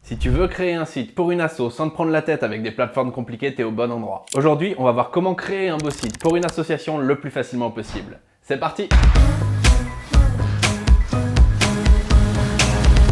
Si tu veux créer un site pour une asso sans te prendre la tête avec des plateformes compliquées, t'es au bon endroit. Aujourd'hui, on va voir comment créer un beau site pour une association le plus facilement possible. C'est parti!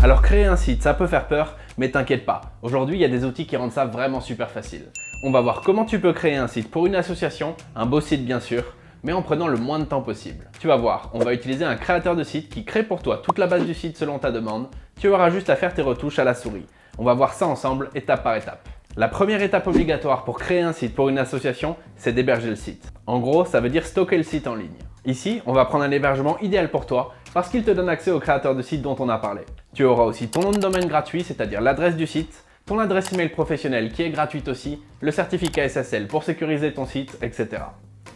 Alors créer un site, ça peut faire peur, mais t'inquiète pas. Aujourd'hui, il y a des outils qui rendent ça vraiment super facile. On va voir comment tu peux créer un site pour une association, un beau site bien sûr, mais en prenant le moins de temps possible. Tu vas voir, on va utiliser un créateur de site qui crée pour toi toute la base du site selon ta demande. Tu auras juste à faire tes retouches à la souris. On va voir ça ensemble, étape par étape. La première étape obligatoire pour créer un site pour une association, c'est d'héberger le site. En gros, ça veut dire stocker le site en ligne. Ici, on va prendre un hébergement idéal pour toi parce qu'il te donne accès au créateur de site dont on a parlé. Tu auras aussi ton nom de domaine gratuit, c'est-à-dire l'adresse du site, ton adresse email professionnelle qui est gratuite aussi, le certificat SSL pour sécuriser ton site, etc.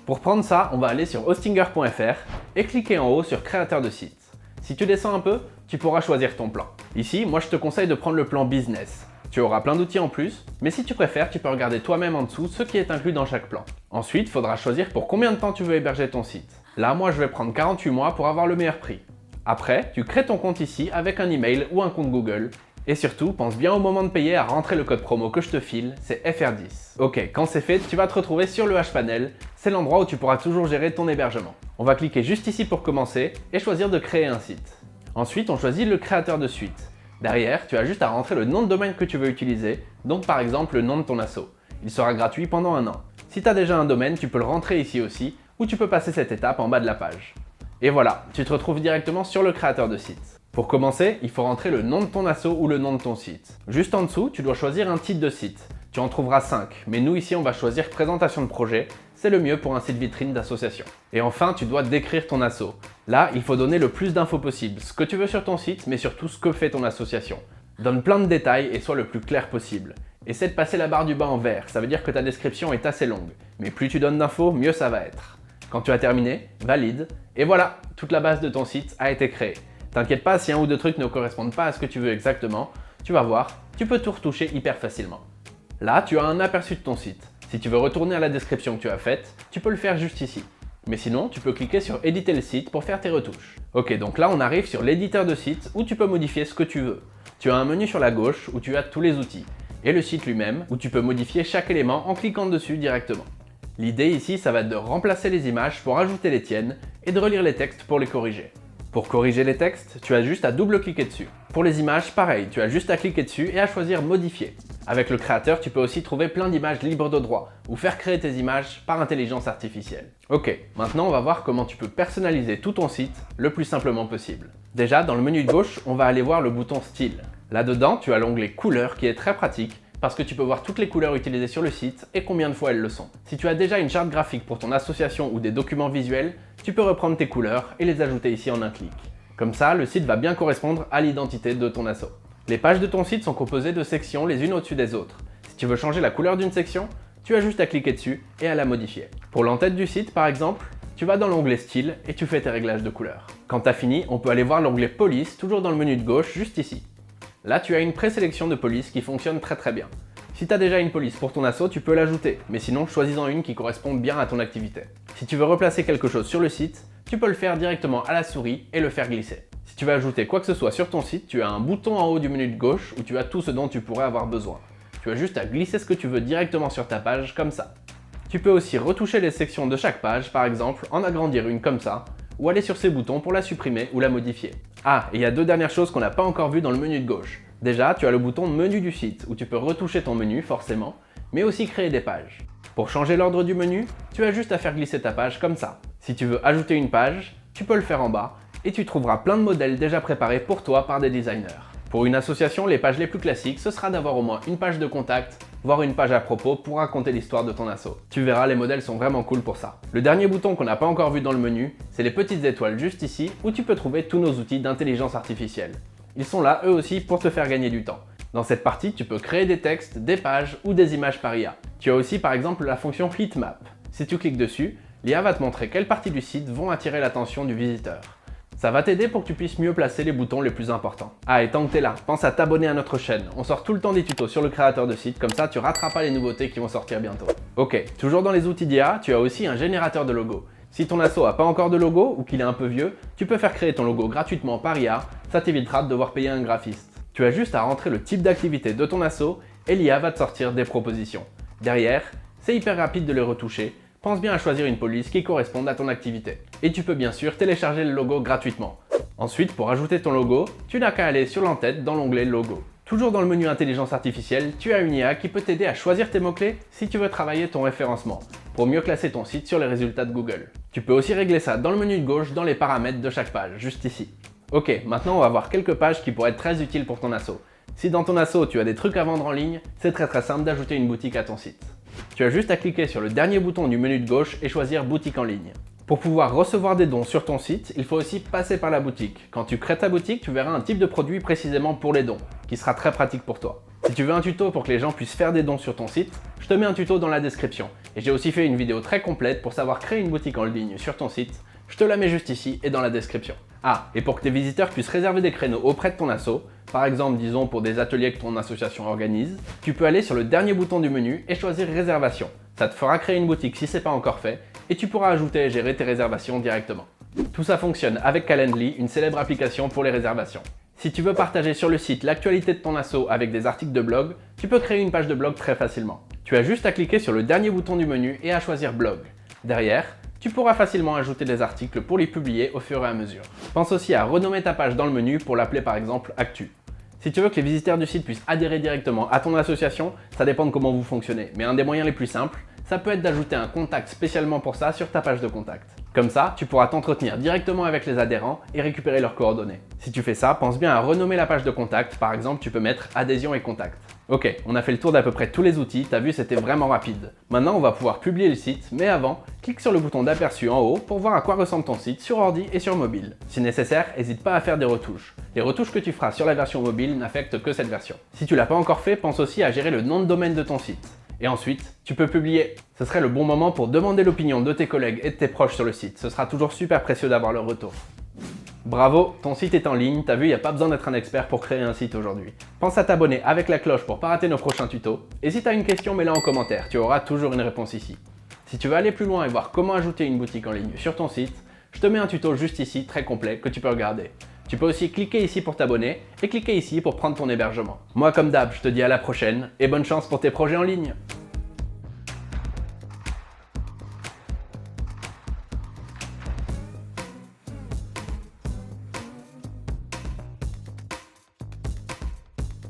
Pour prendre ça, on va aller sur hostinger.fr et cliquer en haut sur créateur de site. Si tu descends un peu, tu pourras choisir ton plan. Ici, moi je te conseille de prendre le plan business. Tu auras plein d'outils en plus, mais si tu préfères, tu peux regarder toi-même en dessous ce qui est inclus dans chaque plan. Ensuite, il faudra choisir pour combien de temps tu veux héberger ton site. Là, moi je vais prendre 48 mois pour avoir le meilleur prix. Après, tu crées ton compte ici avec un email ou un compte Google. Et surtout, pense bien au moment de payer à rentrer le code promo que je te file, c'est FR10. Ok, quand c'est fait, tu vas te retrouver sur le H-Panel, c'est l'endroit où tu pourras toujours gérer ton hébergement. On va cliquer juste ici pour commencer et choisir de créer un site. Ensuite, on choisit le créateur de suite. Derrière, tu as juste à rentrer le nom de domaine que tu veux utiliser, donc par exemple le nom de ton asso. Il sera gratuit pendant 1 an. Si tu as déjà un domaine, tu peux le rentrer ici aussi, ou tu peux passer cette étape en bas de la page. Et voilà, tu te retrouves directement sur le créateur de site. Pour commencer, il faut rentrer le nom de ton asso ou le nom de ton site. Juste en dessous, tu dois choisir un titre de site. Tu en trouveras 5, mais nous ici on va choisir présentation de projet, c'est le mieux pour un site vitrine d'association. Et enfin, tu dois décrire ton asso. Là, il faut donner le plus d'infos possible, ce que tu veux sur ton site, mais surtout ce que fait ton association. Donne plein de détails et sois le plus clair possible. Essaie de passer la barre du bas en vert, ça veut dire que ta description est assez longue. Mais plus tu donnes d'infos, mieux ça va être. Quand tu as terminé, valide, et voilà, toute la base de ton site a été créée. T'inquiète pas si un ou deux trucs ne correspondent pas à ce que tu veux exactement, tu vas voir, tu peux tout retoucher hyper facilement. Là, tu as un aperçu de ton site. Si tu veux retourner à la description que tu as faite, tu peux le faire juste ici. Mais sinon, tu peux cliquer sur éditer le site pour faire tes retouches. Ok, donc là on arrive sur l'éditeur de site où tu peux modifier ce que tu veux. Tu as un menu sur la gauche où tu as tous les outils, et le site lui-même où tu peux modifier chaque élément en cliquant dessus directement. L'idée ici, ça va être de remplacer les images pour ajouter les tiennes et de relire les textes pour les corriger. Pour corriger les textes, tu as juste à double-cliquer dessus. Pour les images, pareil, tu as juste à cliquer dessus et à choisir Modifier. Avec le créateur, tu peux aussi trouver plein d'images libres de droit ou faire créer tes images par intelligence artificielle. Ok, maintenant on va voir comment tu peux personnaliser tout ton site le plus simplement possible. Déjà, dans le menu de gauche, on va aller voir le bouton Style. Là-dedans, tu as l'onglet Couleurs qui est très pratique parce que tu peux voir toutes les couleurs utilisées sur le site et combien de fois elles le sont. Si tu as déjà une charte graphique pour ton association ou des documents visuels, tu peux reprendre tes couleurs et les ajouter ici en un clic. Comme ça, le site va bien correspondre à l'identité de ton asso. Les pages de ton site sont composées de sections les unes au-dessus des autres. Si tu veux changer la couleur d'une section, tu as juste à cliquer dessus et à la modifier. Pour l'entête du site par exemple, tu vas dans l'onglet Style et tu fais tes réglages de couleurs. Quand tu as fini, on peut aller voir l'onglet Police, toujours dans le menu de gauche, juste ici. Là, tu as une présélection de police qui fonctionne très bien. Si tu as déjà une police pour ton asso, tu peux l'ajouter, mais sinon, choisis-en une qui correspond bien à ton activité. Si tu veux replacer quelque chose sur le site, tu peux le faire directement à la souris et le faire glisser. Si tu veux ajouter quoi que ce soit sur ton site, tu as un bouton en haut du menu de gauche où tu as tout ce dont tu pourrais avoir besoin. Tu as juste à glisser ce que tu veux directement sur ta page, comme ça. Tu peux aussi retoucher les sections de chaque page, par exemple en agrandir une comme ça, ou aller sur ces boutons pour la supprimer ou la modifier. Ah, et il y a 2 dernières choses qu'on n'a pas encore vues dans le menu de gauche. Déjà, tu as le bouton menu du site, où tu peux retoucher ton menu, forcément, mais aussi créer des pages. Pour changer l'ordre du menu, tu as juste à faire glisser ta page comme ça. Si tu veux ajouter une page, tu peux le faire en bas, et tu trouveras plein de modèles déjà préparés pour toi par des designers. Pour une association, les pages les plus classiques, ce sera d'avoir au moins une page de contact, voire une page à propos pour raconter l'histoire de ton asso. Tu verras, les modèles sont vraiment cool pour ça. Le dernier bouton qu'on n'a pas encore vu dans le menu, c'est les petites étoiles juste ici, où tu peux trouver tous nos outils d'intelligence artificielle. Ils sont là, eux aussi, pour te faire gagner du temps. Dans cette partie, tu peux créer des textes, des pages ou des images par IA. Tu as aussi par exemple la fonction Heatmap. Si tu cliques dessus, l'IA va te montrer quelles parties du site vont attirer l'attention du visiteur. Ça va t'aider pour que tu puisses mieux placer les boutons les plus importants. Ah, et tant que t'es là, pense à t'abonner à notre chaîne. On sort tout le temps des tutos sur le créateur de site, comme ça tu rateras pas les nouveautés qui vont sortir bientôt. Ok, toujours dans les outils d'IA, tu as aussi un générateur de logo. Si ton asso n'a pas encore de logo ou qu'il est un peu vieux, tu peux faire créer ton logo gratuitement par IA, ça t'évitera de devoir payer un graphiste. Tu as juste à rentrer le type d'activité de ton asso et l'IA va te sortir des propositions. Derrière, c'est hyper rapide de les retoucher. Pense bien à choisir une police qui corresponde à ton activité. Et tu peux bien sûr télécharger le logo gratuitement. Ensuite, pour ajouter ton logo, tu n'as qu'à aller sur l'entête dans l'onglet Logo. Toujours dans le menu Intelligence artificielle, tu as une IA qui peut t'aider à choisir tes mots-clés si tu veux travailler ton référencement, pour mieux classer ton site sur les résultats de Google. Tu peux aussi régler ça dans le menu de gauche dans les paramètres de chaque page, juste ici. Ok, maintenant on va voir quelques pages qui pourraient être très utiles pour ton asso. Si dans ton asso tu as des trucs à vendre en ligne, c'est très simple d'ajouter une boutique à ton site. Tu as juste à cliquer sur le dernier bouton du menu de gauche et choisir Boutique en ligne. Pour pouvoir recevoir des dons sur ton site, il faut aussi passer par la boutique. Quand tu crées ta boutique, tu verras un type de produit précisément pour les dons, qui sera très pratique pour toi. Si tu veux un tuto pour que les gens puissent faire des dons sur ton site, je te mets un tuto dans la description. Et j'ai aussi fait une vidéo très complète pour savoir créer une boutique en ligne sur ton site. Je te la mets juste ici et dans la description. Ah, et pour que tes visiteurs puissent réserver des créneaux auprès de ton asso, par exemple disons pour des ateliers que ton association organise, tu peux aller sur le dernier bouton du menu et choisir Réservation. Ça te fera créer une boutique si c'est pas encore fait, et tu pourras ajouter et gérer tes réservations directement. Tout ça fonctionne avec Calendly, une célèbre application pour les réservations. Si tu veux partager sur le site l'actualité de ton asso avec des articles de blog, tu peux créer une page de blog très facilement. Tu as juste à cliquer sur le dernier bouton du menu et à choisir Blog. Derrière, tu pourras facilement ajouter des articles pour les publier au fur et à mesure. Pense aussi à renommer ta page dans le menu pour l'appeler par exemple Actu. Si tu veux que les visiteurs du site puissent adhérer directement à ton association, ça dépend de comment vous fonctionnez, mais un des moyens les plus simples, ça peut être d'ajouter un contact spécialement pour ça sur ta page de contact. Comme ça, tu pourras t'entretenir directement avec les adhérents et récupérer leurs coordonnées. Si tu fais ça, pense bien à renommer la page de contact, par exemple tu peux mettre adhésion et contact. Ok, on a fait le tour d'à peu près tous les outils, t'as vu c'était vraiment rapide. Maintenant on va pouvoir publier le site, mais avant, clique sur le bouton d'aperçu en haut pour voir à quoi ressemble ton site sur ordi et sur mobile. Si nécessaire, n'hésite pas à faire des retouches. Les retouches que tu feras sur la version mobile n'affectent que cette version. Si tu l'as pas encore fait, pense aussi à gérer le nom de domaine de ton site. Et ensuite, tu peux publier. Ce serait le bon moment pour demander l'opinion de tes collègues et de tes proches sur le site. Ce sera toujours super précieux d'avoir leur retour. Bravo, ton site est en ligne, t'as vu, il n'y a pas besoin d'être un expert pour créer un site aujourd'hui. Pense à t'abonner avec la cloche pour pas rater nos prochains tutos. Et si t'as une question, mets-la en commentaire, tu auras toujours une réponse ici. Si tu veux aller plus loin et voir comment ajouter une boutique en ligne sur ton site, je te mets un tuto juste ici, très complet, que tu peux regarder. Tu peux aussi cliquer ici pour t'abonner et cliquer ici pour prendre ton hébergement. Moi comme d'hab, je te dis à la prochaine et bonne chance pour tes projets en ligne.